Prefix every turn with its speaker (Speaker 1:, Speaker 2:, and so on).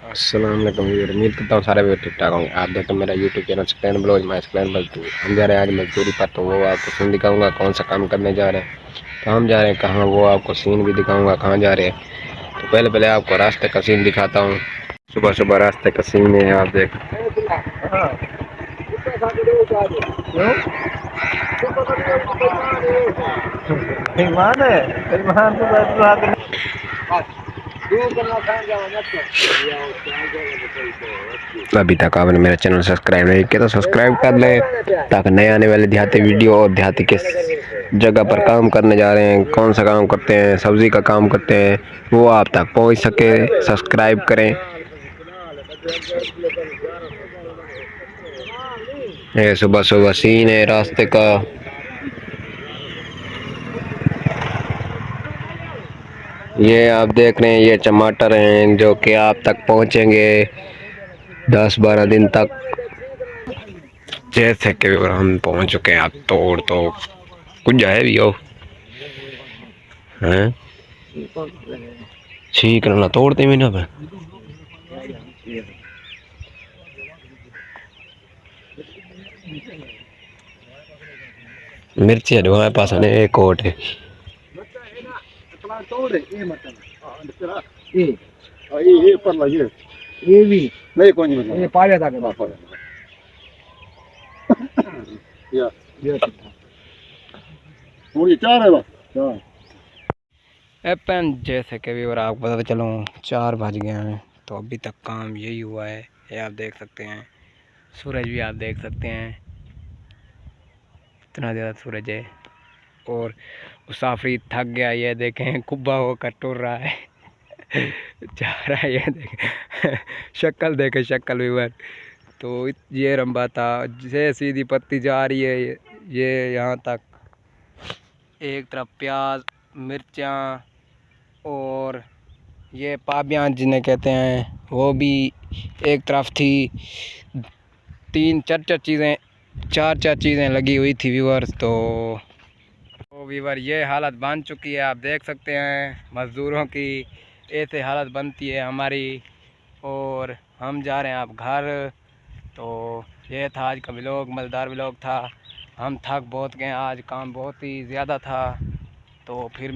Speaker 1: अस्सलाम वालेकुम व्यूअर, उम्मीद करता हूँ सारे व्यूअर ठीक ठाक होंगे। आप देखो मेरा यूट्यूब चैनल एक्सप्लेन ब्लॉग, मैं एक्सप्लेन मजदूर। हम जा रहे हैं आज मजदूरी पर, तो वो आपको सीन दिखाऊंगा कौन सा काम करने जा रहे हैं, कहाँ हम जा रहे हैं, कहाँ, वो आपको सीन भी दिखाऊंगा कहाँ जा रहे हैं। तो पहले पहले आपको रास्ते का सीन दिखाता हूँ। सुबह सुबह रास्ते का सीन है, आप देख। अभी तक आपने मेरा चैनल सब्सक्राइब नहीं किया तो सब्सक्राइब कर ले, ताकि नए आने वाले देहाती वीडियो और देहाती किस जगह पर काम करने जा रहे हैं, कौन सा काम करते हैं, सब्जी का काम करते हैं, वो आप तक पहुंच सके। सब्सक्राइब करें। ये सुबह सुबह सीन है रास्ते का। ये आप देख रहे हैं, ये टमाटर हैं जो कि आप तक पहुंचेंगे 10-12 दिन तक। जैसे कि हम पहुंच चुके हैं, आप तोड़ तो कुछ जाए भी हो हैं, ठीक ना तोड़ते भी ना पे मिर्ची है हमारे पास है, एक कोट है। ये भी नहीं कौन ये पाले था के या वो ये चार है बस एपन। जैसे कि भी और आपको पता चलो 4 बज गए हैं, तो अभी तक काम यही हुआ है। ये आप देख सकते हैं, सूरज भी आप देख सकते हैं, इतना ज़्यादा सूरज है। और मुसाफिर थक गया, ये देखें कुब्बा होकर टूर रहा है जा रहा है, ये देखें शक्ल देखे, शक्ल भी। तो ये रंबा था, जैसे सीधी पत्ती जा रही है ये यहाँ तक। एक तरफ प्याज, मिर्चाँ और ये पाबियाँ जिन्हें कहते हैं, वो भी एक तरफ थी। 3-4 चीज़ें, 4 चीज़ें लगी हुई थी व्यूअर्स। तो व्यूअर ये हालत बन चुकी है, आप देख सकते हैं मज़दूरों की ऐसे हालत बनती है हमारी। और हम जा रहे हैं अब घर। तो ये था आज का व्लॉग, मज़ेदार व्लॉग था। हम थक बहुत गए, आज काम बहुत ही ज़्यादा था। तो फिर